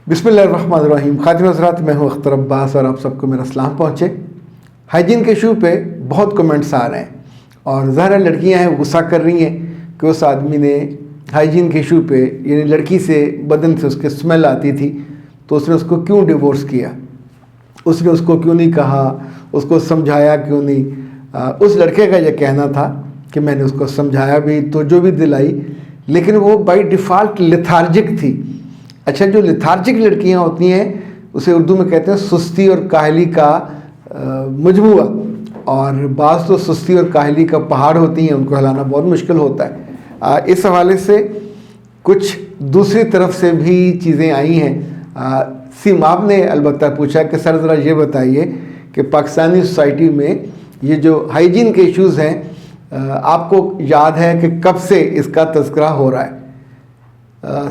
بسم اللہ الرحمن الرحیم. خاتم حضرات، میں ہوں اختر عباس اور آپ سب کو میرا سلام پہنچے. ہائیجین کے ایشو پہ بہت کمنٹس آ رہے ہیں اور ظاہر لڑکیاں ہیں غصہ کر رہی ہیں کہ اس آدمی نے ہائیجین کے ایشو پہ، یعنی لڑکی سے بدن سے اس کے اسمیل آتی تھی تو اس نے اس کو کیوں ڈیورس کیا، اس نے اس کو کیوں نہیں کہا، اس کو سمجھایا کیوں نہیں. اس لڑکے کا یہ کہنا تھا کہ میں نے اس کو سمجھایا بھی، تو جو بھی دلائی، لیکن وہ بائی ڈیفالٹ لیتھارجک تھی. اچھا، جو لیتھارجک لڑکیاں ہوتی ہیں اسے اردو میں کہتے ہیں سستی اور کاہلی کا مجموعہ، اور بعض تو سستی اور کاہلی کا پہاڑ ہوتی ہیں، ان کو ہلانا بہت مشکل ہوتا ہے. اس حوالے سے کچھ دوسری طرف سے بھی چیزیں آئی ہیں. سیماب نے البتہ پوچھا کہ سر ذرا یہ بتائیے کہ پاکستانی سوسائٹی میں یہ جو ہائیجین کے ایشوز ہیں، آپ کو یاد ہے کہ کب سے اس کا تذکرہ ہو رہا ہے؟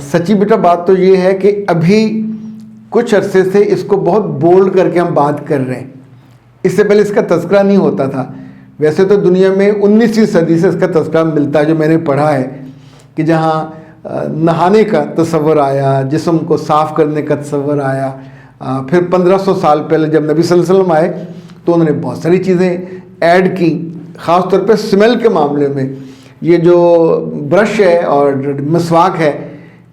سچی بیٹا بات تو یہ ہے کہ ابھی کچھ عرصے سے اس کو بہت بولڈ کر کے ہم بات کر رہے ہیں. اس سے پہلے اس کا تذکرہ نہیں ہوتا تھا. ویسے تو دنیا میں 19ویں صدی سے اس کا تذکرہ ملتا ہے، جو میں نے پڑھا ہے، کہ جہاں نہانے کا تصور آیا، جسم کو صاف کرنے کا تصور آیا. پھر 1500 سال پہلے جب نبی صلی اللہ علیہ وسلم آئے تو انہوں نے بہت ساری چیزیں ایڈ کی، خاص طور پہ اسمیل کے معاملے میں. یہ جو برش ہے اور مسواک ہے،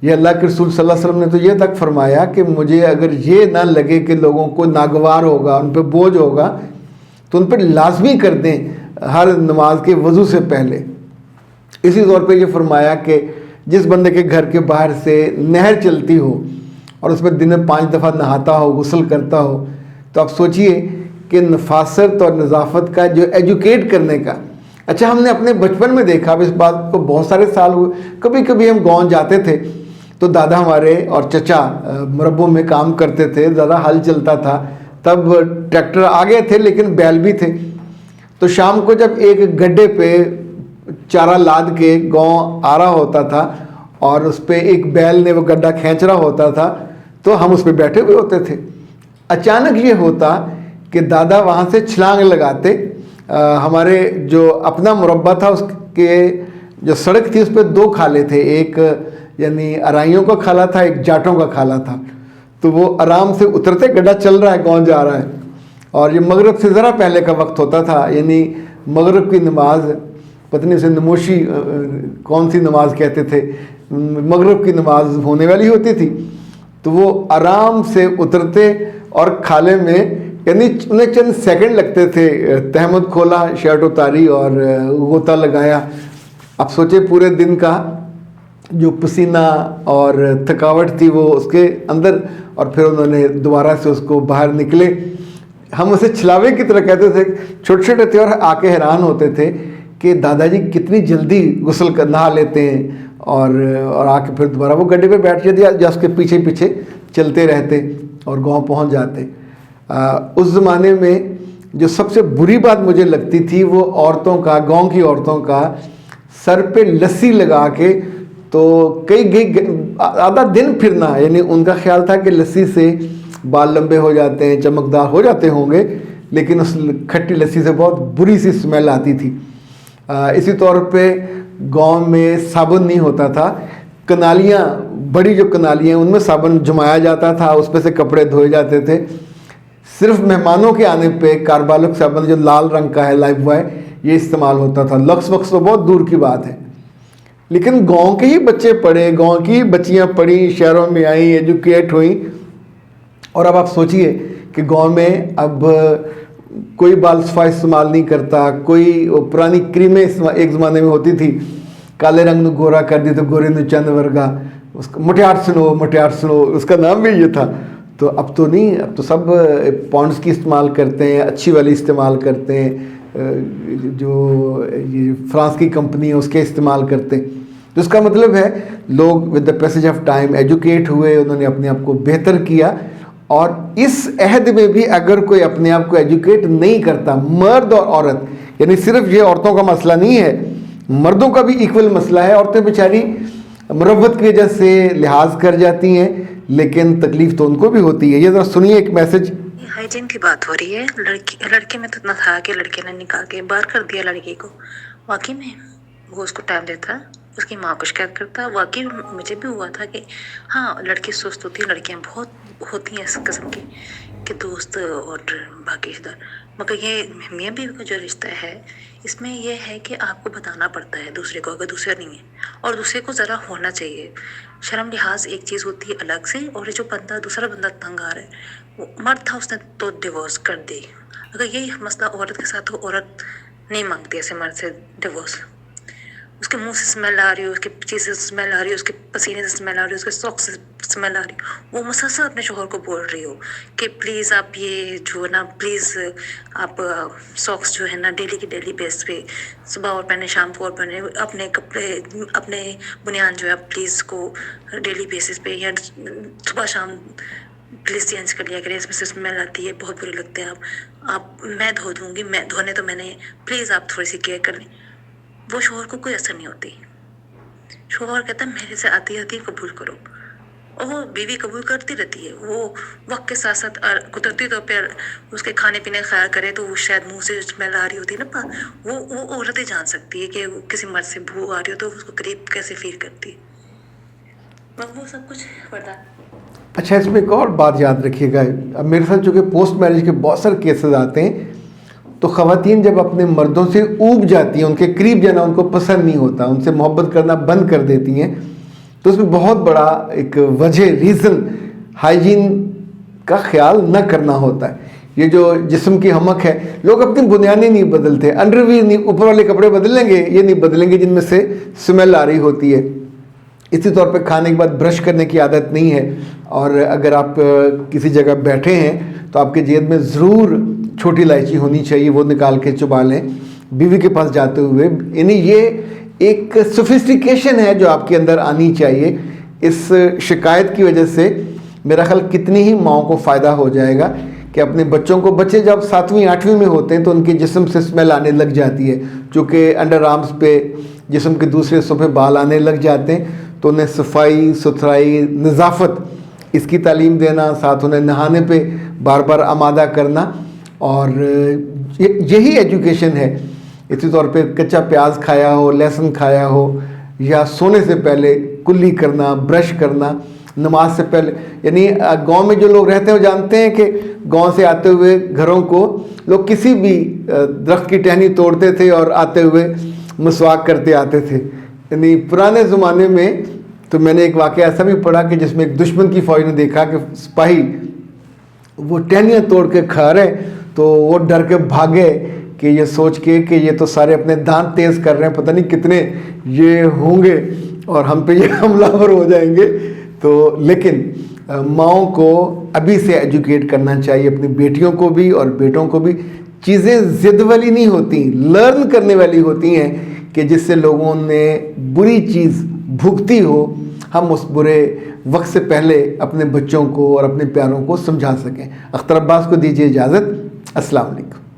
یہ اللہ کے رسول صلی اللہ علیہ وسلم نے تو یہ تک فرمایا کہ مجھے اگر یہ نہ لگے کہ لوگوں کو ناگوار ہوگا، ان پہ بوجھ ہوگا، تو ان پہ لازمی کر دیں ہر نماز کے وضو سے پہلے. اسی طور پہ یہ فرمایا کہ جس بندے کے گھر کے باہر سے نہر چلتی ہو اور اس میں دن میں 5 دفعہ نہاتا ہو، غسل کرتا ہو، تو آپ سوچئے کہ نفاست اور نظافت کا جو ایجوکیٹ کرنے کا. اچھا، ہم نے اپنے بچپن میں دیکھا، اب اس بات کو بہت سارے سال ہوئے، کبھی کبھی ہم گاؤں جاتے تھے تو دادا ہمارے اور چچا مربوں میں کام کرتے تھے، زیادہ ہل چلتا تھا، تب ٹریکٹر آ گئے تھے لیکن بیل بھی تھے. تو شام کو جب ایک گڈھے پہ چارہ لاد کے گاؤں آ رہا ہوتا تھا اور اس پہ ایک بیل نے وہ گڈھا کھینچ رہا ہوتا تھا تو ہم اس پہ بیٹھے ہوئے ہوتے تھے. اچانک یہ ہوتا کہ دادا وہاں سے چھلانگ لگاتے. ہمارے جو اپنا مربع تھا اس کے جو سڑک تھی اس پہ 2 کھالے تھے، ایک یعنی ارائیوں کا کھالا تھا، ایک جاٹوں کا کھالا تھا. تو وہ آرام سے اترتے، گڈھا چل رہا ہے، گاؤں جا رہا ہے، اور یہ مغرب سے ذرا پہلے کا وقت ہوتا تھا، یعنی مغرب کی نماز، پتہ نہیں اسے نموشی کون سی نماز کہتے تھے، مغرب کی نماز ہونے والی ہوتی تھی. تو وہ آرام سے اترتے اور کھالے میں، یعنی انہیں چند سیکنڈ لگتے تھے، تہمد کھولا، شرٹ اتاری اور غوطہ لگایا. اب سوچے پورے دن کا جو پسینہ اور تھکاوٹ تھی وہ اس کے اندر، اور پھر انہوں نے دوبارہ سے اس کو باہر نکلے. ہم اسے چھلاوے کی طرح کہتے تھے، چھوٹے چھوٹے تھے اور آ کے حیران ہوتے تھے کہ دادا جی کتنی جلدی غسل کر نہا لیتے ہیں، اور آ کے پھر دوبارہ وہ گڈھے پہ بیٹھ جاتے یا اس کے پیچھے پیچھے چلتے رہتے اور گاؤں پہنچ جاتے. اس زمانے میں جو سب سے بری بات مجھے لگتی تھی وہ عورتوں کا، گاؤں کی عورتوں کا سر پہ لسی لگا کے تو کئی آدھا دن پھرنا. یعنی ان کا خیال تھا کہ لسی سے بال لمبے ہو جاتے ہیں، چمکدار ہو جاتے ہوں گے، لیکن اس کھٹی لسی سے بہت بری سی اسمیل آتی تھی. اسی طور پہ گاؤں میں صابن نہیں ہوتا تھا، کنالیاں، بڑی جو کنالیاں ان میں صابن جمایا جاتا تھا، اس پہ سے کپڑے دھوئے جاتے تھے. صرف مہمانوں کے آنے پہ کاربالک صابن جو لال رنگ کا ہے، لائف بوائے، یہ استعمال ہوتا تھا. لکس وکس تو بہت دور کی بات ہے. لیکن گاؤں کے ہی بچے پڑھے، گاؤں کی بچیاں پڑھی، شہروں میں آئیں، ایجوکیٹ ہوئیں، اور اب آپ سوچئے کہ گاؤں میں اب کوئی بال صفائی استعمال نہیں کرتا، کوئی پرانی کریمیں ایک زمانے میں ہوتی تھی، کالے رنگ نو گورا کر دی تو گورے نو چند ورگا، اس کا مٹیار سنو اس کا نام بھی یہ تھا. تو اب تو نہیں، اب تو سب پونڈس کی استعمال کرتے ہیں، اچھی والی استعمال کرتے ہیں، جو یہ فرانس کی کمپنی ہے اس کے استعمال کرتے ہیں. تو اس کا مطلب ہے لوگ with the passage of time educate ہوئے، انہوں نے اپنے آپ کو بہتر کیا. اور اس عہد میں بھی اگر کوئی اپنے آپ کو ایجوکیٹ نہیں کرتا، مرد اور عورت، یعنی صرف یہ عورتوں کا مسئلہ نہیں ہے، مردوں کا بھی ایکول مسئلہ ہے. عورتیں بیچاری مروت کی وجہ سے لحاظ کر جاتی ہیں، لیکن تکلیف تو ان کو بھی ہوتی ہے. یہ ذرا سنیے ایک میسج. ہائیجین کی بات ہو رہی ہے. لڑکے میں تو اتنا تھا کہ لڑکے نے نکال کے باہر کر دیا لڑکی کو. واقعی میں وہ اس کو ٹائم دیتا اس کی ماں کو شکایت کرتا. واقعی مجھے بھی ہوا تھا کہ ہاں لڑکی سست ہوتی ہیں، لڑکیاں بہت ہوتی ہیں اس قسم کی کہ دوست اور باقی رشتہ دار. مگر یہ میاں بیوی کا جو رشتہ ہے اس میں یہ ہے کہ آپ کو بتانا پڑتا ہے دوسرے کو، اگر دوسرا نہیں ہے، اور دوسرے کو ذرا ہونا چاہیے. شرم لحاظ ایک چیز ہوتی ہے الگ سے، اور جو دوسرا بندہ تنگ آ رہا ہے وہ مرد تھا، اس نے تو ڈیورس کر دی. اگر یہی مسئلہ عورت کے ساتھ ہو، عورت نہیں مانگتی ایسے مرد سے ڈیورس. اس کے منہ سے اسمیل آ رہی ہو، اس کے پیچھے سے اسمیل آ رہی ہو، اس کے پسینے سے اسمیل آ رہی ہو، اس کے سوکس سے اسمیل آ رہی ہو، وہ مسلسل اپنے شوہر کو بول رہی ہو کہ پلیز آپ یہ جو ہے نا، پلیز آپ سوکس جو ہے نا ڈیلی کی ڈیلی بیس پہ صبح اور پہنے شام کو اور پہنے، اپنے کپڑے اپنے بنیان جو ہے آپ پلیز کو ڈیلی بیسس پہ یا صبح شام پلیز چینج کر لیا کریں، اس میں سے اسمیل آتی ہے، بہت برے لگتے ہیں آپ میں دھو دوں گی، میں دھونے تو میں نے، پلیز آپ تھوڑی سی کیئر کر لیں. وہ شوہر کو کوئی اثر نہیں ہوتی. شوہر کہتا ہے میرے سے آتی قبول کرو، اور وہ بیوی قبول کرتی رہتی ہے. وہ وقت کے ساتھ ساتھ قدرتی طور پہ اس کے کھانے پینے کا خیال کرے تو وہ شاید منہ سے اسمیل آ رہی ہوتی ہے نا، وہ عورتیں جان سکتی ہے کہ کسی مرد سے بو آ رہی ہو تو اس کو قریب کیسے فیل کرتی ہے. وہ سب کچھ پتا. اچھا، اس میں ایک اور بات یاد رکھیے گا. اب میرے ساتھ چونکہ پوسٹ میرج کے بہت سارے کیسز آتے ہیں، تو خواتین جب اپنے مردوں سے اوب جاتی ہیں، ان کے قریب جانا ان کو پسند نہیں ہوتا، ان سے محبت کرنا بند کر دیتی ہیں، تو اس میں بہت بڑا ایک وجہ ریزن ہائیجین کا خیال نہ کرنا ہوتا ہے. یہ جو جسم کی ہمک ہے، لوگ اپنی بنیادیں نہیں بدلتے، انڈرویئر نہیں، اوپر والے کپڑے بدل لیں گے، یہ نہیں بدلیں گے جن میں سے اسمیل آ رہی ہوتی ہے. اسی طور پہ کھانے کے بعد برش کرنے کی عادت نہیں ہے، اور اگر آپ کسی جگہ بیٹھے ہیں تو آپ کے جیب میں ضرور چھوٹی الائچی ہونی چاہیے، وہ نکال کے چبا لیں بیوی کے پاس جاتے ہوئے. یعنی یہ ایک سوفسٹیکیشن ہے جو آپ کے اندر آنی چاہیے. اس شکایت کی وجہ سے میرا خیال کتنی ہی ماؤں کو فائدہ ہو جائے گا کہ اپنے بچوں کو، بچے جب 7ویں 8ویں میں ہوتے ہیں تو ان کے جسم سے اسمیل آنے لگ جاتی ہے، چونکہ انڈر آرمز پہ جسم کے دوسرے حصوں پہ بال آنے لگ جاتے ہیں، تو انہیں صفائی ستھرائی نظافت اس کی تعلیم دینا، ساتھ انہیں نہانے پہ بار بار آمادہ کرنا، اور یہی ایجوکیشن ہے. اسی طور پہ کچا پیاز کھایا ہو، لہسن کھایا ہو، یا سونے سے پہلے کلی کرنا، برش کرنا، نماز سے پہلے. یعنی گاؤں میں جو لوگ رہتے ہیں وہ جانتے ہیں کہ گاؤں سے آتے ہوئے گھروں کو لوگ کسی بھی درخت کی ٹہنی توڑتے تھے اور آتے ہوئے مسواک کرتے آتے تھے. یعنی پرانے زمانے میں تو میں نے ایک واقعہ ایسا بھی پڑھا کہ جس میں ایک دشمن کی فوج نے دیکھا کہ سپاہی وہ ٹہنیاں توڑ کے کھا رہے، تو وہ ڈر کے بھاگے کہ یہ سوچ کے کہ یہ تو سارے اپنے دانت تیز کر رہے ہیں، پتہ نہیں کتنے یہ ہوں گے اور ہم پہ یہ حملہ آور ہو جائیں گے. تو لیکن ماؤں کو ابھی سے ایجوکیٹ کرنا چاہیے، اپنی بیٹیوں کو بھی اور بیٹوں کو بھی. چیزیں ضد والی نہیں ہوتی، لرن کرنے والی ہوتی ہیں کہ جس سے لوگوں نے بری چیز بھگتی ہو، ہم اس برے وقت سے پہلے اپنے بچوں کو اور اپنے پیاروں کو سمجھا سکیں. اختر عباس کو دیجیے اجازت. السلام علیکم.